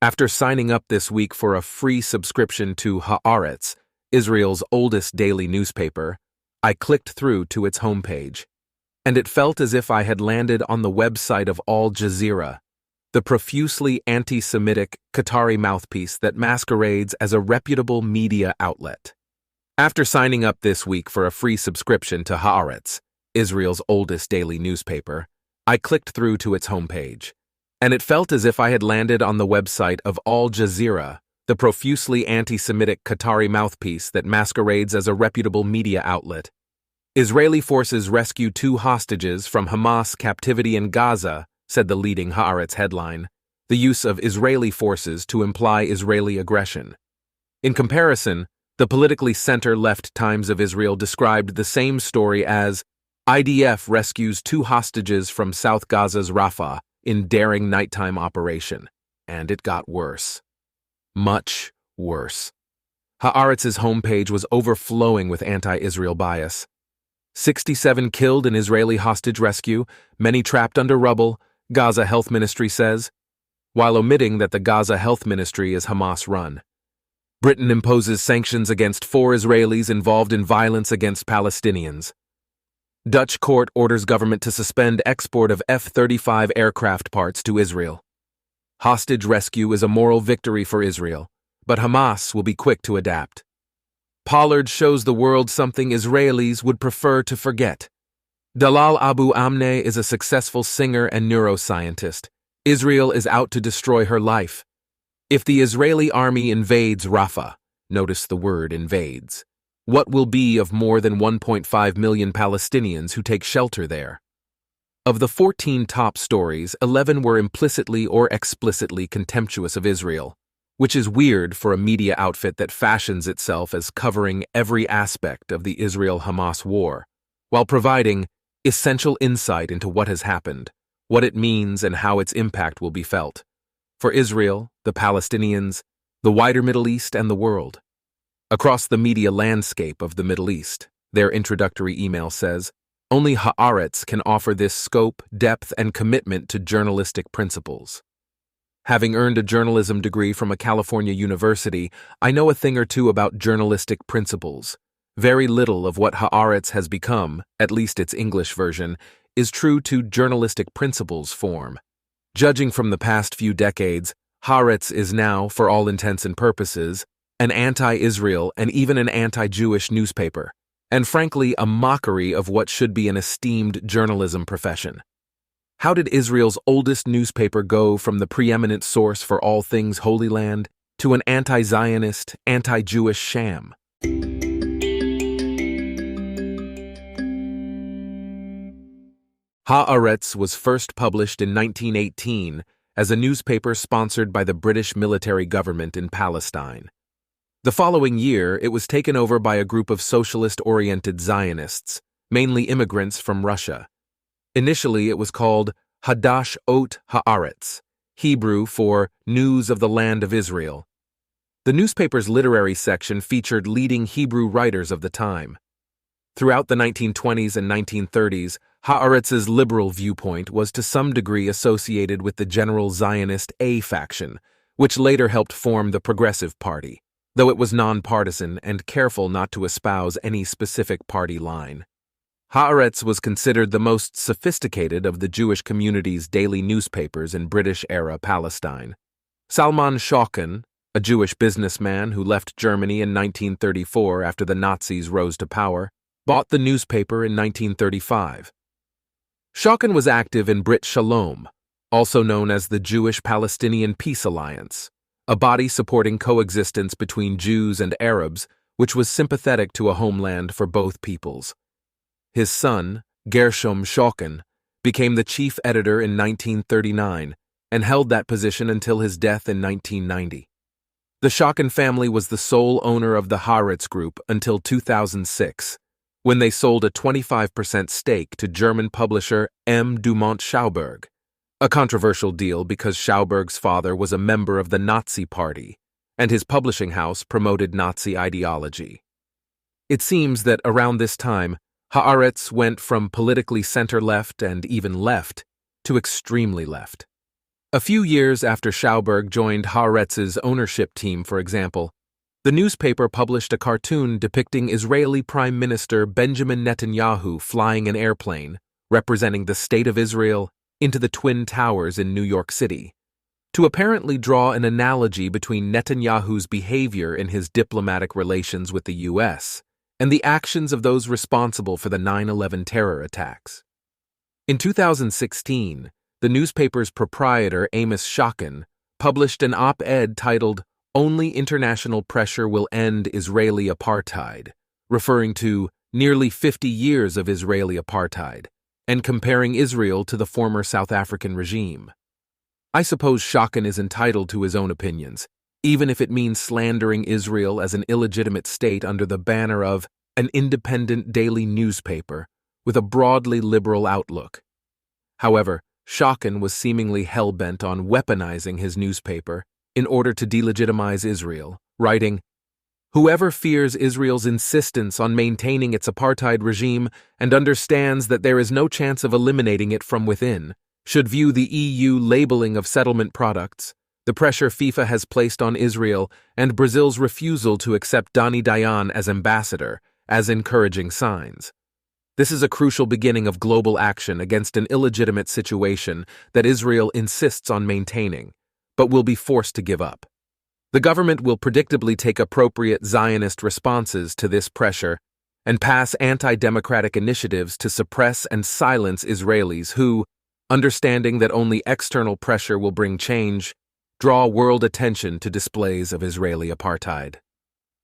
After signing up this week for a free subscription to Haaretz, Israel's oldest daily newspaper, I clicked through to its homepage, and it felt as if I had landed on the website of Al Jazeera, the profusely anti-Semitic Qatari mouthpiece that masquerades as a reputable media outlet. After signing up this week for a free subscription to Haaretz, Israel's oldest daily newspaper, I clicked through to its homepage, and it felt as if I had landed on the website of Al Jazeera, the profusely anti-Semitic Qatari mouthpiece that masquerades as a reputable media outlet. Israeli forces rescue 2 hostages from Hamas captivity in Gaza, said the leading Haaretz headline, the use of Israeli forces to imply Israeli aggression. In comparison, the politically center-left Times of Israel described the same story as IDF rescues 2 hostages from South Gaza's Rafah in daring nighttime operation. And it got worse. Much worse. Haaretz's homepage was overflowing with anti-Israel bias. 67 killed in Israeli hostage rescue, many trapped under rubble, Gaza Health Ministry says, while omitting that the Gaza Health Ministry is Hamas-run. Britain imposes sanctions against 4 Israelis involved in violence against Palestinians. Dutch court orders government to suspend export of F-35 aircraft parts to Israel. Hostage rescue is a moral victory for Israel, but Hamas will be quick to adapt. Pollard shows the world something Israelis would prefer to forget. Dalal Abu Amne is a successful singer and neuroscientist. Israel is out to destroy her life. If the Israeli army invades Rafah, notice the word invades, what will be of more than 1.5 million Palestinians who take shelter there? Of the 14 top stories, 11 were implicitly or explicitly contemptuous of Israel, which is weird for a media outfit that fashions itself as covering every aspect of the Israel-Hamas war, while providing essential insight into what has happened, what it means, and how its impact will be felt. For Israel, the Palestinians, the wider Middle East, and the world. Across the media landscape of the Middle East, their introductory email says, only Haaretz can offer this scope, depth, and commitment to journalistic principles. Having earned a journalism degree from a California university, I know a thing or two about journalistic principles. Very little of what Haaretz has become, at least its English version, is true to journalistic principles form. Judging from the past few decades, Haaretz is now, for all intents and purposes, an anti-Israel and even an anti-Jewish newspaper, and frankly a mockery of what should be an esteemed journalism profession. How did Israel's oldest newspaper go from the preeminent source for all things Holy Land to an anti-Zionist, anti-Jewish sham? Haaretz was first published in 1918 as a newspaper sponsored by the British military government in Palestine. The following year, it was taken over by a group of socialist-oriented Zionists, mainly immigrants from Russia. Initially, it was called Hadash Ot Haaretz, Hebrew for News of the Land of Israel. The newspaper's literary section featured leading Hebrew writers of the time. Throughout the 1920s and 1930s, Haaretz's liberal viewpoint was to some degree associated with the general Zionist A faction, which later helped form the Progressive Party, though it was nonpartisan and careful not to espouse any specific party line. Haaretz was considered the most sophisticated of the Jewish community's daily newspapers in British-era Palestine. Salman Shawkan, a Jewish businessman who left Germany in 1934 after the Nazis rose to power, bought the newspaper in 1935. Shawkan was active in Brit Shalom, also known as the Jewish-Palestinian Peace Alliance, a body supporting coexistence between Jews and Arabs, which was sympathetic to a homeland for both peoples. His son, Gershom Shawkan, became the chief editor in 1939 and held that position until his death in 1990. The Shawkan family was the sole owner of the Haaretz Group until 2006, when they sold a 25% stake to German publisher M. Dumont Schauberg, a controversial deal because Schauberg's father was a member of the Nazi Party, and his publishing house promoted Nazi ideology. It seems that around this time, Haaretz went from politically center-left and even left to extremely left. A few years after Schauberg joined Haaretz's ownership team, for example, the newspaper published a cartoon depicting Israeli Prime Minister Benjamin Netanyahu flying an airplane, representing the State of Israel, into the Twin Towers in New York City, to apparently draw an analogy between Netanyahu's behavior in his diplomatic relations with the U.S. and the actions of those responsible for the 9/11 terror attacks. In 2016, the newspaper's proprietor, Amos Schocken, published an op-ed titled "Only International Pressure Will End Israeli Apartheid," referring to nearly 50 years of Israeli apartheid, and comparing Israel to the former South African regime. I suppose Schocken is entitled to his own opinions, even if it means slandering Israel as an illegitimate state under the banner of an independent daily newspaper with a broadly liberal outlook. However, Schocken was seemingly hell-bent on weaponizing his newspaper in order to delegitimize Israel, writing, "Whoever fears Israel's insistence on maintaining its apartheid regime and understands that there is no chance of eliminating it from within should view the EU labeling of settlement products, the pressure FIFA has placed on Israel, and Brazil's refusal to accept Dani Dayan as ambassador as encouraging signs. This is a crucial beginning of global action against an illegitimate situation that Israel insists on maintaining, but will be forced to give up. The government will predictably take appropriate Zionist responses to this pressure and pass anti-democratic initiatives to suppress and silence Israelis who, understanding that only external pressure will bring change, draw world attention to displays of Israeli apartheid."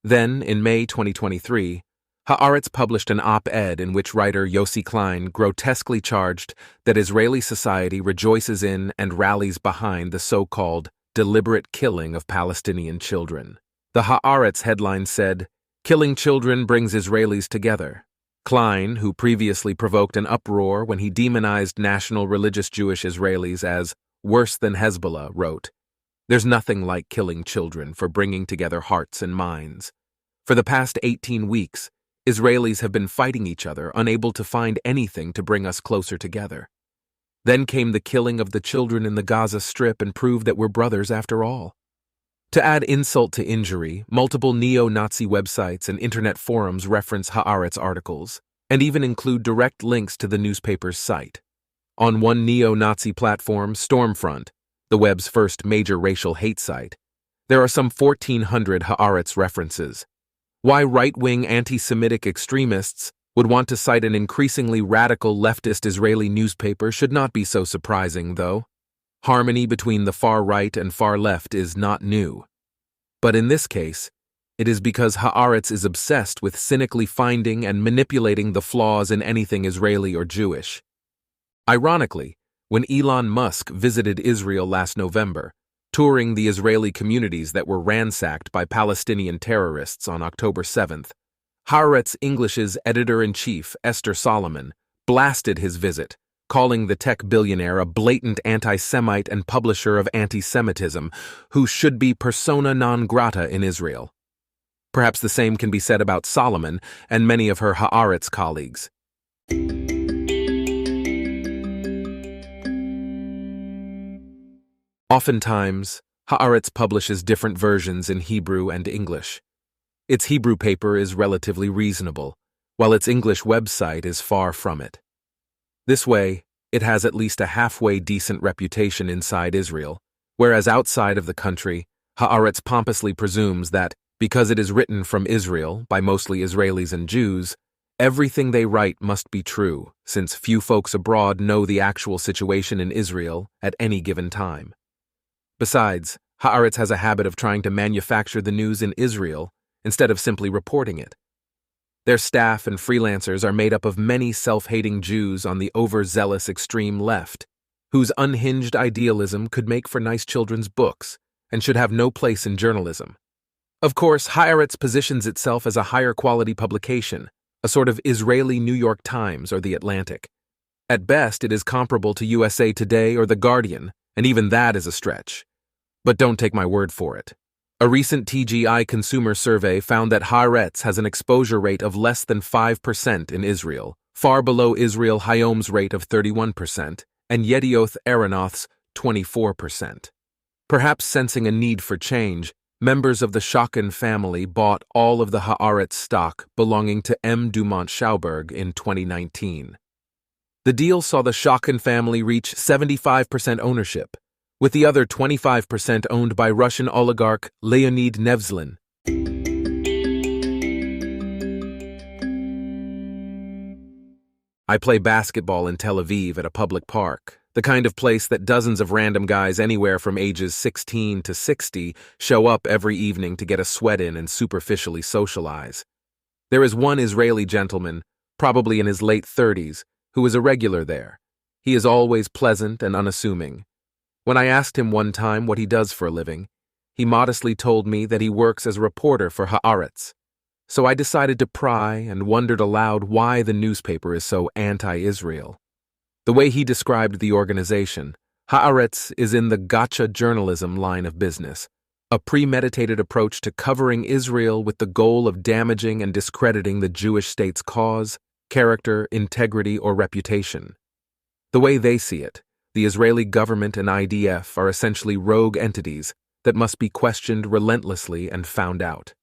Then, in May 2023, Haaretz published an op-ed in which writer Yossi Klein grotesquely charged that Israeli society rejoices in and rallies behind the so-called deliberate killing of Palestinian children. The Haaretz headline said, "Killing children brings Israelis together." Klein, who previously provoked an uproar when he demonized national religious Jewish Israelis as worse than Hezbollah, wrote, "There's nothing like killing children for bringing together hearts and minds. For the past 18 weeks, Israelis have been fighting each other, unable to find anything to bring us closer together. Then came the killing of the children in the Gaza Strip and proved that we're brothers after all." To add insult to injury, multiple neo-Nazi websites and internet forums reference Haaretz articles, and even include direct links to the newspaper's site. On one neo-Nazi platform, Stormfront, the web's first major racial hate site, there are some 1,400 Haaretz references. Why right-wing anti-Semitic extremists would want to cite an increasingly radical leftist Israeli newspaper should not be so surprising, though. Harmony between the far right and far left is not new. But in this case, it is because Haaretz is obsessed with cynically finding and manipulating the flaws in anything Israeli or Jewish. Ironically, when Elon Musk visited Israel last November, touring the Israeli communities that were ransacked by Palestinian terrorists on October 7th, Haaretz English's editor-in-chief, Esther Solomon, blasted his visit, calling the tech billionaire a blatant anti-Semite and publisher of anti-Semitism who should be persona non grata in Israel. Perhaps the same can be said about Solomon and many of her Haaretz colleagues. Oftentimes, Haaretz publishes different versions in Hebrew and English. Its Hebrew paper is relatively reasonable, while its English website is far from it. This way, it has at least a halfway decent reputation inside Israel, whereas outside of the country, Haaretz pompously presumes that, because it is written from Israel by mostly Israelis and Jews, everything they write must be true, since few folks abroad know the actual situation in Israel at any given time. Besides, Haaretz has a habit of trying to manufacture the news in Israel instead of simply reporting it. Their staff and freelancers are made up of many self-hating Jews on the overzealous extreme left, whose unhinged idealism could make for nice children's books and should have no place in journalism. Of course, Haaretz positions itself as a higher-quality publication, a sort of Israeli New York Times or The Atlantic. At best, it is comparable to USA Today or The Guardian, and even that is a stretch. But don't take my word for it. A recent TGI consumer survey found that Haaretz has an exposure rate of less than 5% in Israel, far below Israel Hayom's rate of 31%, and Yedioth Ahronoth's 24%. Perhaps sensing a need for change, members of the Schocken family bought all of the Haaretz stock belonging to M. Dumont Schauberg in 2019. The deal saw the Schocken family reach 75% ownership, with the other 25% owned by Russian oligarch Leonid Nevzlin. I play basketball in Tel Aviv at a public park, the kind of place that dozens of random guys anywhere from ages 16 to 60 show up every evening to get a sweat in and superficially socialize. There is one Israeli gentleman, probably in his late 30s, who is a regular there. He is always pleasant and unassuming. When I asked him one time what he does for a living, he modestly told me that he works as a reporter for Haaretz. So I decided to pry and wondered aloud why the newspaper is so anti-Israel. The way he described the organization, Haaretz is in the gotcha journalism line of business, a premeditated approach to covering Israel with the goal of damaging and discrediting the Jewish state's cause, character, integrity, or reputation. The way they see it, the Israeli government and IDF are essentially rogue entities that must be questioned relentlessly and found out.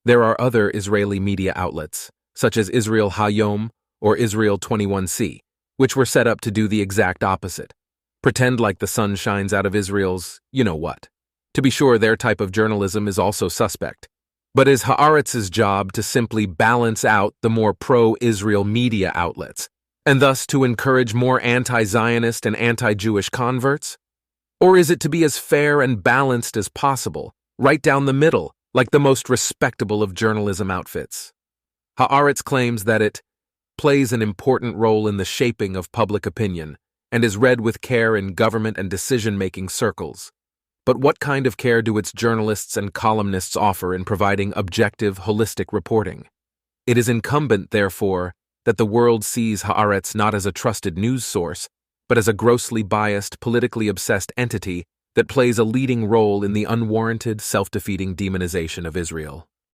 There are other Israeli media outlets, such as Israel Hayom or Israel 21C, which were set up to do the exact opposite. Pretend like the sun shines out of Israel's you-know-what. To be sure, their type of journalism is also suspect. But is Haaretz's job to simply balance out the more pro-Israel media outlets, and thus to encourage more anti-Zionist and anti-Jewish converts? Or is it to be as fair and balanced as possible, right down the middle, like the most respectable of journalism outfits? Haaretz claims that it plays an important role in the shaping of public opinion and is read with care in government and decision-making circles. But what kind of care do its journalists and columnists offer in providing objective, holistic reporting? It is incumbent, therefore, that the world sees Haaretz not as a trusted news source, but as a grossly biased, politically obsessed entity that plays a leading role in the unwarranted, self-defeating demonization of Israel.